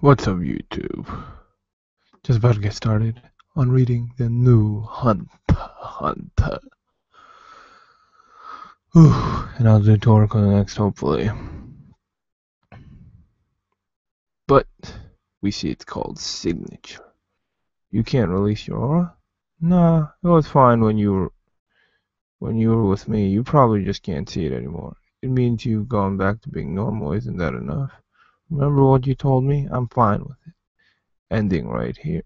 What's up, YouTube? Just about to get started on reading the new Hunter. And I'll do tutorial next, hopefully. But we see it's called signature. You can't release your aura? Nah, it was fine when you were with me. You probably just can't see it anymore. It means you've gone back to being normal. Isn't that enough? Remember what you told me? I'm fine with it. Ending right here.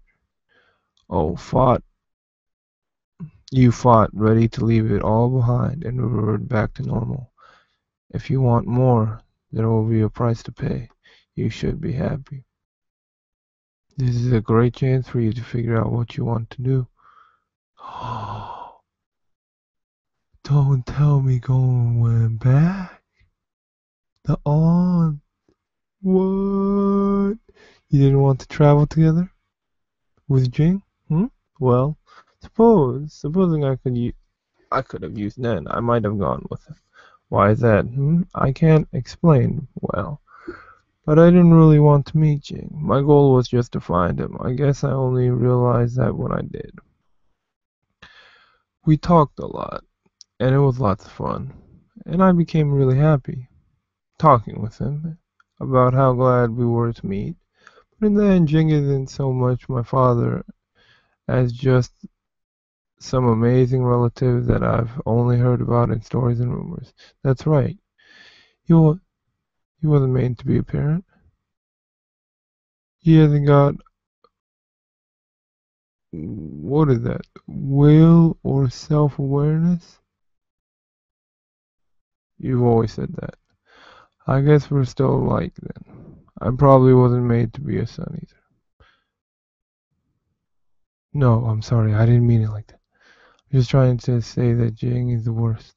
Oh, you fought, ready to leave it all behind and revert back to normal. If you want more, there will be a price to pay. You should be happy. This is a great chance for you to figure out what you want to do. Don't tell me going back. The on. What? You didn't want to travel together? With Jing? Well, supposing I could have used Nen, I might have gone with him. Why is that? I can't explain well. But I didn't really want to meet Jing. My goal was just to find him. I guess I only realized that when I did. We talked a lot, and it was lots of fun. And I became really happy talking with him about how glad we were to meet. But in the end, Jing isn't so much my father as just some amazing relative that I've only heard about in stories and rumors. That's right. He wasn't made to be a parent. He hasn't got, what is that, will or self-awareness? You've always said that. I guess we're still alike then. I probably wasn't made to be a son either. No, I'm sorry, I didn't mean it like that. I'm just trying to say that Jing is the worst.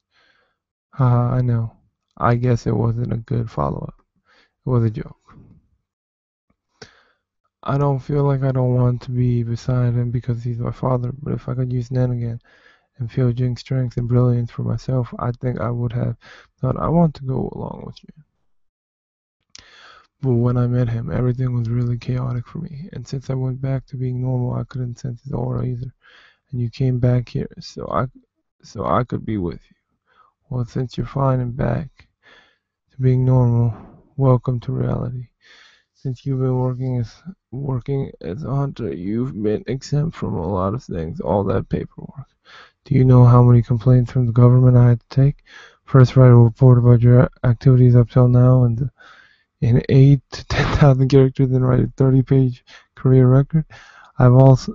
Haha, I know. I guess it wasn't a good follow-up. It was a joke. I don't feel like I don't want to be beside him because he's my father, but if I could use Nen again and feel Jing's strength and brilliance for myself, I think I would have thought I want to go along with you. But when I met him, everything was really chaotic for me, and since I went back to being normal, I couldn't sense his aura either. And you came back here, so I could be with you. Well, since you're fine and back to being normal, welcome to reality. Since you've been working as a hunter, you've been exempt from a lot of things, all that paperwork. Do you know how many complaints from the government I had to take? First, write a report about your activities up till now, and in 8 to 10,000 characters, then write a 30-page career record. I also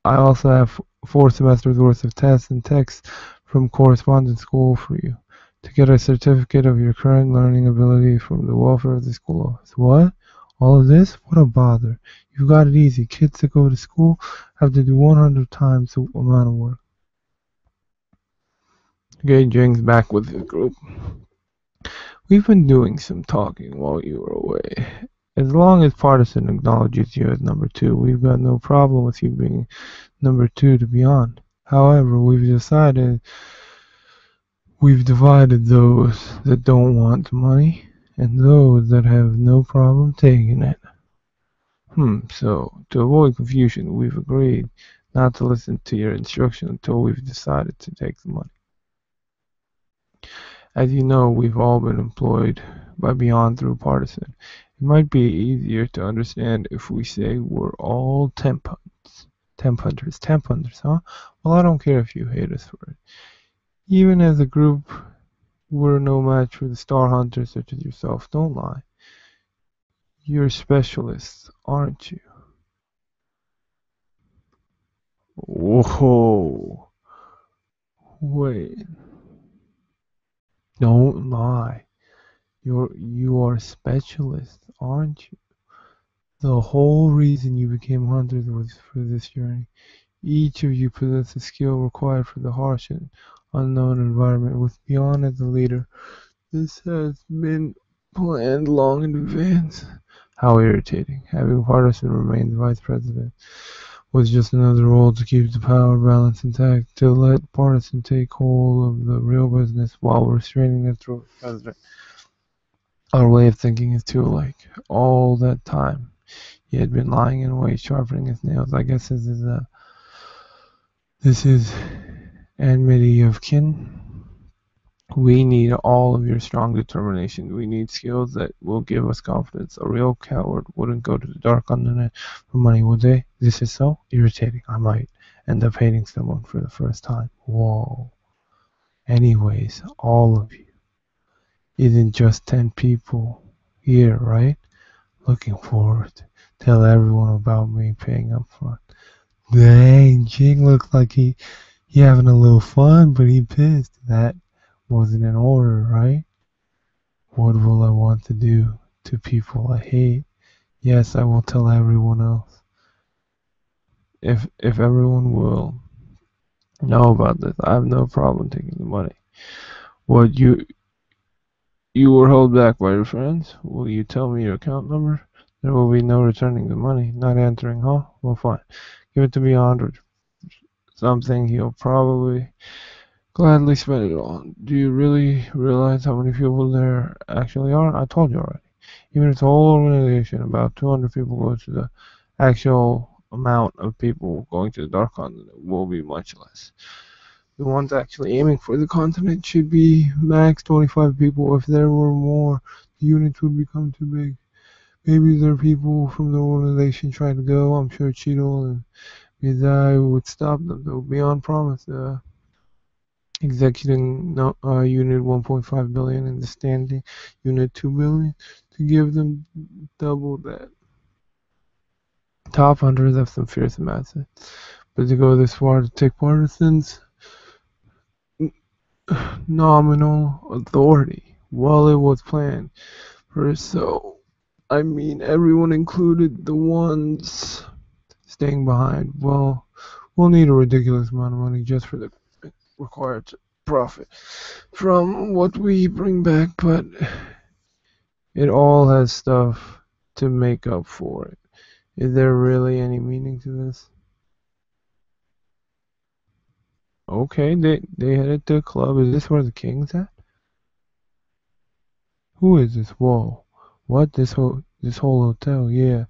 have 4 semesters worth of tests and texts from correspondence school for you to get a certificate of your current learning ability from the welfare of the school office. What? All of this? What a bother. You've got it easy. Kids that go to school have to do 100 times the amount of work. Okay, Jing's back with his group. We've been doing some talking while you were away. As long as Partisan acknowledges you as number 2, we've got no problem with you being number 2 to be on. However, we've divided those that don't want money and those that have no problem taking it. So, to avoid confusion, we've agreed not to listen to your instruction until we've decided to take the money. As you know, we've all been employed by Beyond through Partisan. It might be easier to understand if we say we're all temp hunters. Temp hunters, huh? Well, I don't care if you hate us for it. Even as a group, we're no match for the star hunters such as yourself. Don't lie. You're specialists, aren't you? Whoa. Wait. Don't lie. You are specialists, aren't you? The whole reason you became hunters was for this journey. Each of you possessed the skill required for the harsh and unknown environment. With Beyond as the leader, this has been planned long in advance. How irritating. Having Partisan remain the vice president was just another role to keep the power balance intact, to let Partisan take hold of the real business while restraining it through the president. Our way of thinking is too alike. All that time, He had been lying in wait, sharpening his nails. I guess this is enmity of kin. We need all of your strong determination. We need skills that will give us confidence. A real coward wouldn't go to the dark continent for money, would they? This is so irritating. I might end up hating someone for the first time. Whoa. Anyways, all of you. Isn't just 10 people here, right? Looking forward. Tell everyone about me paying up front. Dang, Jing looks like he having a little fun, but he pissed. That wasn't in order, right? What will I want to do to people I hate? Yes, I will tell everyone else. If everyone will know about this, I have no problem taking the money. What you were held back by your friends? Will you tell me your account number? There will be no returning the money. Not answering, huh? Well, fine. Give it to DeviantArt. Something he'll probably gladly spend it on. Do you really realize how many people there actually are? I told you already. Even if the whole organization, about 200 people, go to the actual amount of people going to the Dark Continent will be much less. The ones actually aiming for the continent should be max 25 people. If there were more, the units would become too big. Maybe there are people from the organization trying to go. I'm sure Cheeto and Mizai would stop them, though. Beyond promise, executing unit 1.5 billion and the standing unit 2 billion to give them double that. Top hunters have some fearsome assets, but to go this far to take partisans nominal authority. Well, it was planned for so. I mean, everyone included the ones staying behind. Well, we'll need a ridiculous amount of money just for the required profit from what we bring back, but it all has stuff to make up for it. Is there really any meaning to this? Okay, they headed to a club. Is this where the king's at? Who is this? Whoa. What? This whole hotel? Yeah,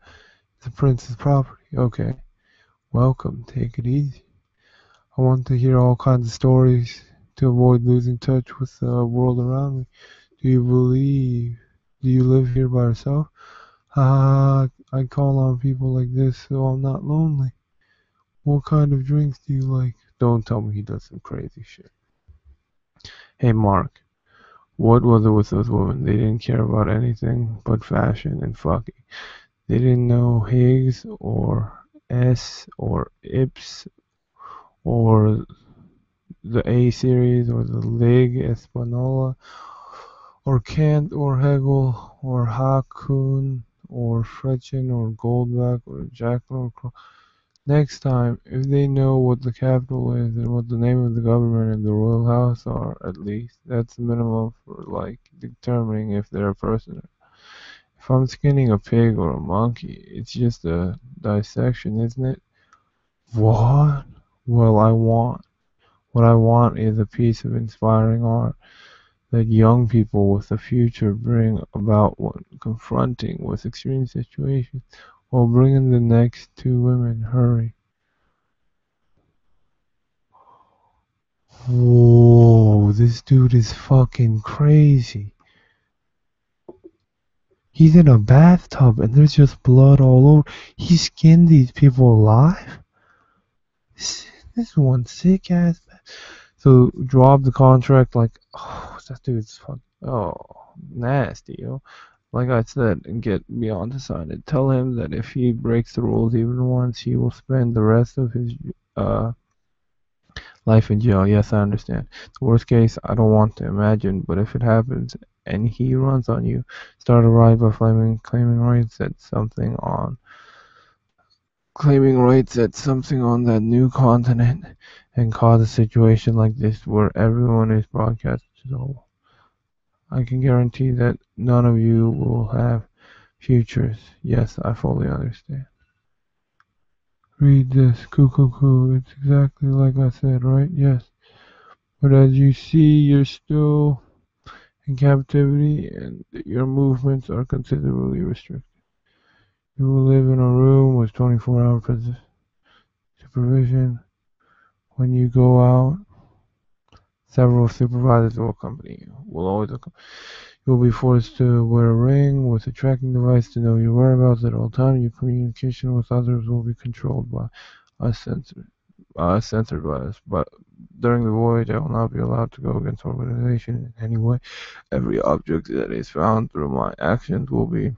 it's the prince's property. Okay. Welcome. Take it easy. I want to hear all kinds of stories to avoid losing touch with the world around me. Do you live here by yourself? I call on people like this so I'm not lonely. What kind of drinks do you like? Don't tell me he does some crazy shit. Hey Mark, what was it with those women? They didn't care about anything but fashion and fucking. They didn't know Higgs or S or Ips or the A series or the Ligue Espanola or Kant or Hegel or Hakun or Frechen or Goldbach or Jackson or next time, if they know what the capital is and what the name of the government and the royal house are, at least, that's the minimum for, like, determining if they're a person. If I'm skinning a pig or a monkey, it's just a dissection, isn't it? What? Well, what I want is a piece of inspiring art that young people with a future bring about when confronting with extreme situations. Well, bring in the next two women, hurry. Whoa, this dude is fucking crazy. He's in a bathtub and there's just blood all over. He skinned these people alive? This one sick ass. So drop the contract like, oh, that dude's fucking, oh, nasty, yo. Like I said, and get beyond decided. Tell him that if he breaks the rules even once, he will spend the rest of his uh life in jail. Yes, I understand. The worst case, I don't want to imagine, but if it happens and he runs on you, start a riot by claiming rights at something on that new continent, and cause a situation like this where everyone is broadcast to. I can guarantee that none of you will have futures. Yes, I fully understand. Read this. Cuckoo. It's exactly like I said, right? Yes. But as you see, you're still in captivity and your movements are considerably restricted. You will live in a room with 24-hour supervision. When you go out, several supervisors will accompany you. You'll be forced to wear a ring with a tracking device to know your whereabouts at all times. Your communication with others will be controlled by censored by us. But during the voyage, I will not be allowed to go against organization in any way. Every object that is found through my actions will be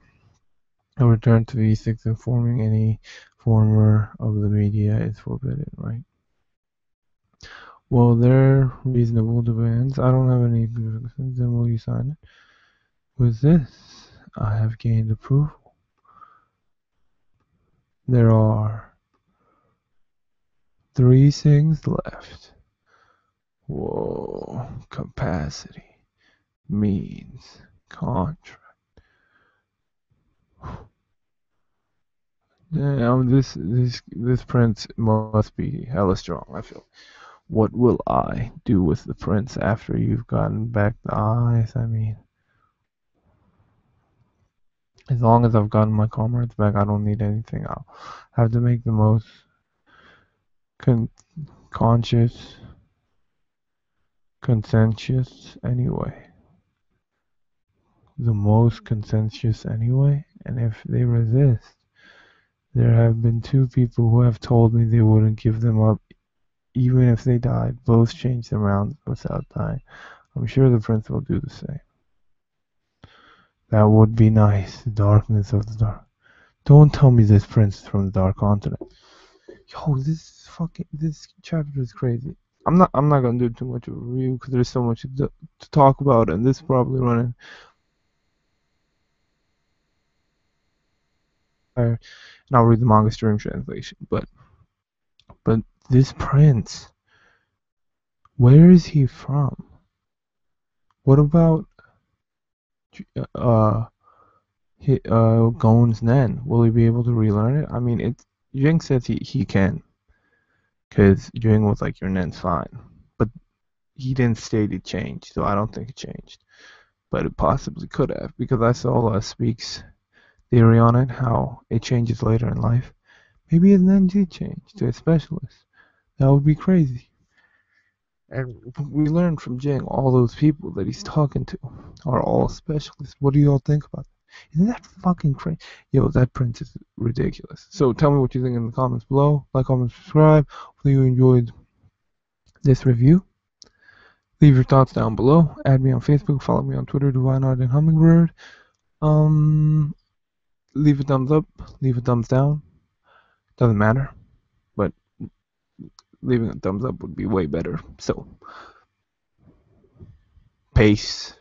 returned to E6. Informing any former of the media is forbidden, right? Well, they're reasonable demands. I don't have any objections, then will you sign it? With this, I have gained approval. There are 3 things left. Whoa, capacity means contract. Damn, this prince must be hella strong, I feel. What will I do with the prince after you've gotten back the eyes? I mean, as long as I've gotten my comrades back, I don't need anything. I'll have to make the most conscious, conscientious anyway. The most conscientious anyway, and if they resist, there have been 2 people who have told me they wouldn't give them up even if they died. Both changed their rounds without dying. I'm sure the prince will do the same. That would be nice. The darkness of the dark. Don't tell me this prince is from the dark continent. Yo, this chapter is crazy. I'm not gonna do too much of a review because there's so much to talk about, and this is probably running. And I'll read the manga stream translation. But this prince, where is he from? What about Gon's Nen? Will he be able to relearn it? I mean, Jing says he can, because Jing was like, your Nen's fine, but he didn't state it changed, so I don't think it changed. But it possibly could have, because I saw Speak's theory on it, how it changes later in life. Maybe his Nen did change to a specialist. That would be crazy. And we learned from Jing, all those people that he's talking to are all specialists. What do you all think about that? Isn't that fucking crazy? Yo, that print is ridiculous. So tell me what you think in the comments below. Like, comment, subscribe. Hopefully you enjoyed this review. Leave your thoughts down below. Add me on Facebook. Follow me on Twitter, DeviantArt and Hummingbird. Leave a thumbs up. Leave a thumbs down. Doesn't matter. But leaving a thumbs up would be way better. So, peace.